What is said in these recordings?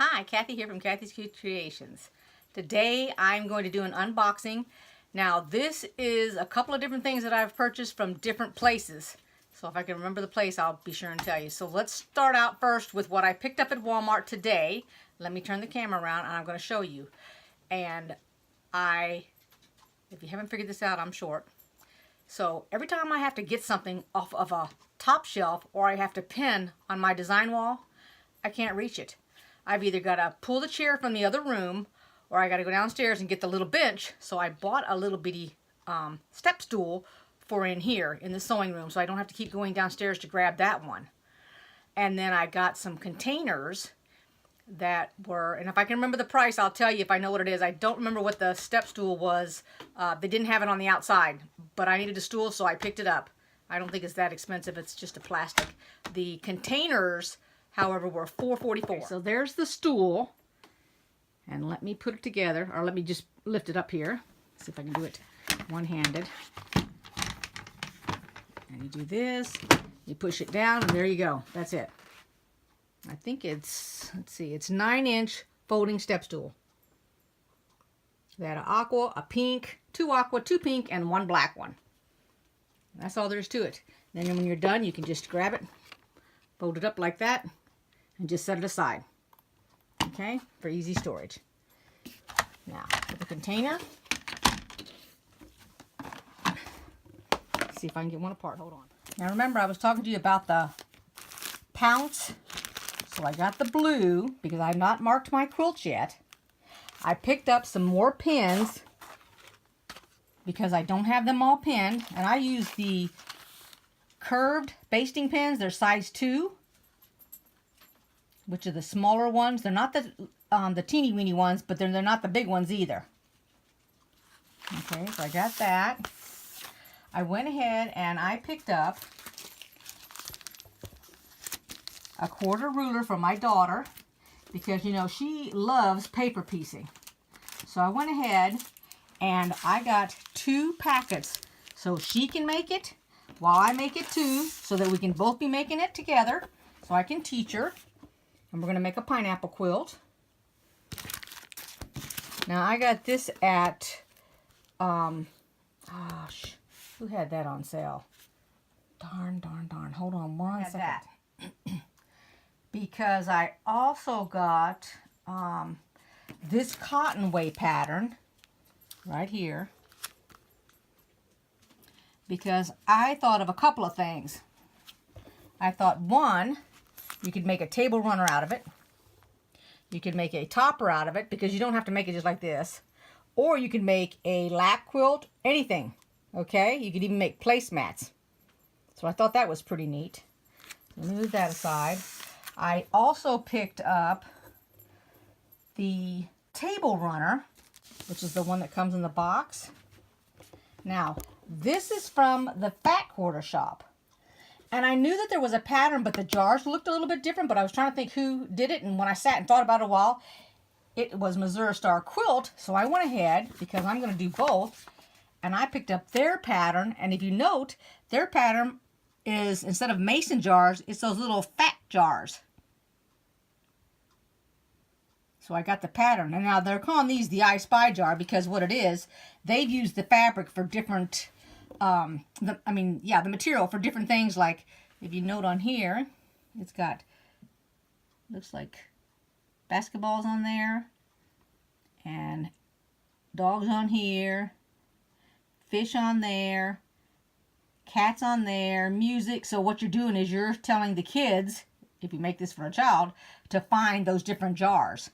Hi, Kathy here from Kathy's Cute Creations. Today I'm going to do an unboxing. Now this is a couple of different things that I've purchased from different places. So if I can remember the place, I'll be sure and tell you. So let's start out first with what I picked up at Walmart today. Let me turn the camera around and I'm going to show you. And if you haven't figured this out, I'm short. So every time I have to get something off of a top shelf or I have to pin on my design wall, I can't reach it. I've either got to pull the chair from the other room or I got to go downstairs and get the little bench. So I bought a little bitty step stool for in here in the sewing room so I don't have to keep going downstairs to grab that one. And then I got some containers that were, and if I can remember the price, I'll tell you if I know what it is. I don't remember what the step stool was. They didn't have it on the outside, but I needed a stool, so I picked it up. I don't think it's that expensive. It's just a plastic. The containers, however, were $4.44. Okay, so there's the stool. And let me put it together, or let me just lift it up here. See if I can do it one-handed. And you do this, you push it down, and there you go. That's it. I think it's, let's see, it's 9-inch folding step stool. They had an aqua, a pink, 2 aqua, 2 pink, and 1 black one. That's all there is to it. Then when you're done, you can just grab it, fold it up like that, and just set it aside. Okay, for easy storage. Now, for the container, see if I can get one apart. Hold on. Now remember, I was talking to you about the pounce. So I got the blue because I've not marked my quilts yet. I picked up some more pins because I don't have them all pinned. And I use the curved basting pins. They're size 2, which are the smaller ones. They're not the teeny weeny ones, but they're not the big ones either. Okay, so I got that. I went ahead and I picked up a 1/4 ruler for my daughter because, you know, she loves paper piecing. So I went ahead and I got 2 packets so she can make it while I make it too, so that we can both be making it together so I can teach her. And we're going to make a pineapple quilt. Now I got this at, gosh, who had that on sale? Darn. Hold on one second. Because I also got this cotton way pattern right here. Because I thought of a couple of things. I thought, one, you could make a table runner out of it. You could make a topper out of it because you don't have to make it just like this. Or you could make a lap quilt, anything. Okay? You could even make placemats. So I thought that was pretty neat. Let me move that aside. I also picked up the table runner, which is the one that comes in the box. Now, this is from the Fat Quarter shop. And I knew that there was a pattern, but the jars looked a little bit different, but I was trying to think who did it, and when I sat and thought about it a while, it was Missouri Star Quilt, so I went ahead, because I'm going to do both, and I picked up their pattern, and if you note, their pattern is, instead of mason jars, it's those little fat jars. So I got the pattern, and now they're calling these the I Spy jar because what it is, they've used the fabric for different, the material for different things. Like if you note on here, it's got, looks like basketballs on there, and dogs on here, fish on there, cats on there, music. So what you're doing is you're telling the kids, if you make this for a child, to find those different jars.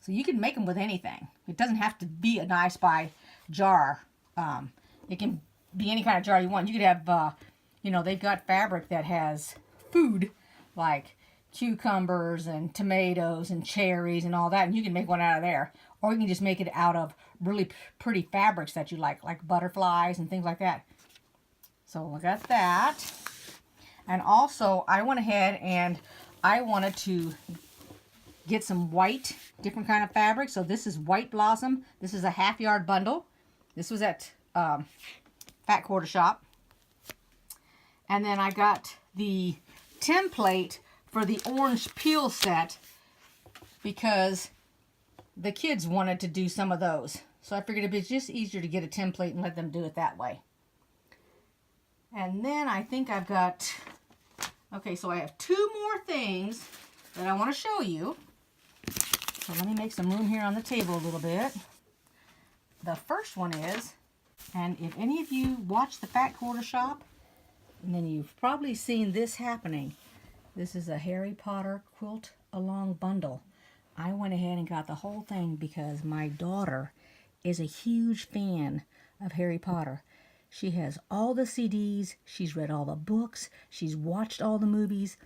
So you can make them with anything. It doesn't have to be an I Spy jar. It can be any kind of jar you want. You could have, they've got fabric that has food, like cucumbers and tomatoes and cherries and all that, and you can make one out of there. Or you can just make it out of really pretty fabrics that you like butterflies and things like that. So I got that. And also, I went ahead and I wanted to get some white, different kind of fabric. So this is White Blossom. This is a 1/2 yard bundle. This was at Fat Quarter shop. And then I got the template for the orange peel set because the kids wanted to do some of those. So I figured it'd be just easier to get a template and let them do it that way. And then I think I've got, okay, so I have 2 more things that I want to show you. So let me make some room here on the table a little bit. The first one is, and if any of you watch the Fat Quarter Shop, and then you've probably seen this happening. This is a Harry Potter quilt along bundle. I went ahead and got the whole thing because my daughter is a huge fan of Harry Potter. She has all the CDs, she's read all the books, she's watched all the movies,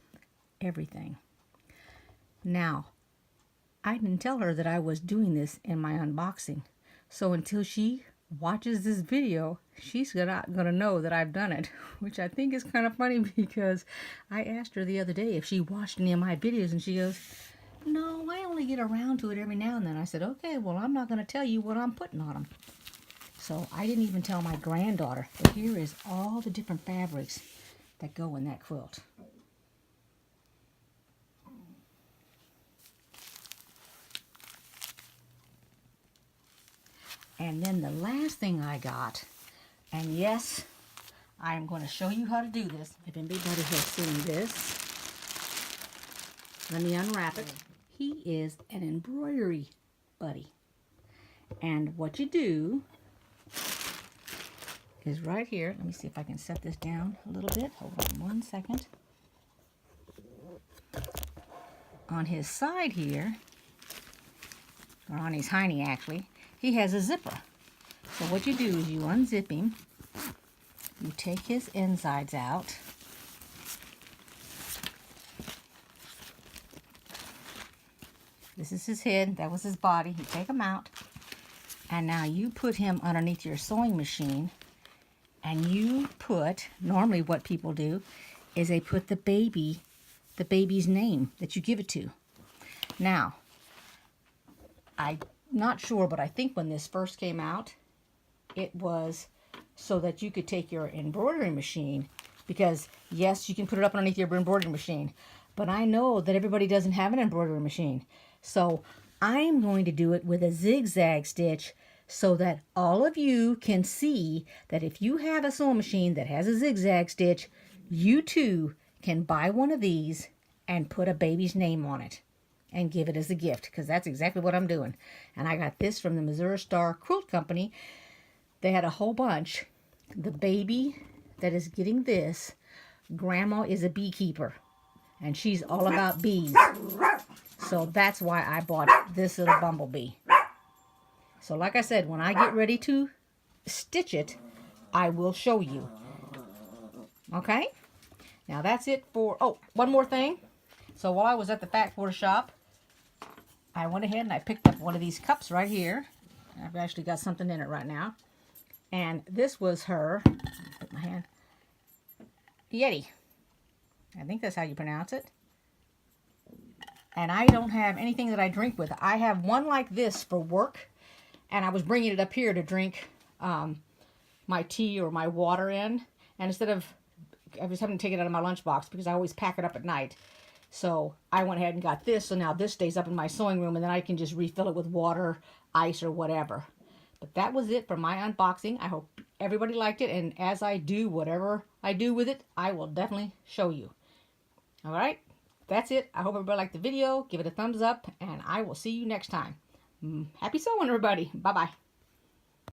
everything. Now, I didn't tell her that I was doing this in my unboxing. So until she watches this video, she's gonna know that I've done it, which I think is kind of funny because I asked her the other day if she watched any of my videos, and she goes, no, I only get around to it every now and then. I said, okay, well, I'm not going to tell you what I'm putting on them. So I didn't even tell my granddaughter. But here is all the different fabrics that go in that quilt. And then the last thing I got, and yes, I'm going to show you how to do this. If anybody has seen this, let me unwrap it. He is an embroidery buddy. And what you do is right here. Let me see if I can set this down a little bit. Hold on 1 second. On his side here, or on his hiney actually, he has a zipper. So what you do is you unzip him. You take his insides out. This is his head. That was his body. You take him out. And now you put him underneath your sewing machine. And you put, normally what people do, is they put the baby's name that you give it to. Now, I'm not sure, but I think when this first came out, it was so that you could take your embroidery machine, because yes, you can put it up underneath your embroidery machine, but I know that everybody doesn't have an embroidery machine. So I'm going to do it with a zigzag stitch so that all of you can see that if you have a sewing machine that has a zigzag stitch, you too can buy one of these and put a baby's name on it and give it as a gift, because that's exactly what I'm doing. And I got this from the Missouri Star Quilt Company. They had a whole bunch. The baby that is getting this, Grandma is a beekeeper, and she's all about bees. So that's why I bought this little bumblebee. So like I said, when I get ready to stitch it, I will show you. Okay? Now that's it for, oh, one more thing. So while I was at the Fat Quarter Shop, I went ahead and I picked up one of these cups right here. I've actually got something in it right now. And this was her, put my hand, Yeti. I think that's how you pronounce it. And I don't have anything that I drink with. I have one like this for work, and I was bringing it up here to drink my tea or my water in. And instead of, I was having to take it out of my lunchbox because I always pack it up at night. So I went ahead and got this, so now this stays up in my sewing room, and then I can just refill it with water, ice, or whatever. But that was it for my unboxing. I hope everybody liked it, and as I do whatever I do with it, I will definitely show you. Alright, that's it. I hope everybody liked the video. Give it a thumbs up, and I will see you next time. Happy sewing, everybody. Bye-bye.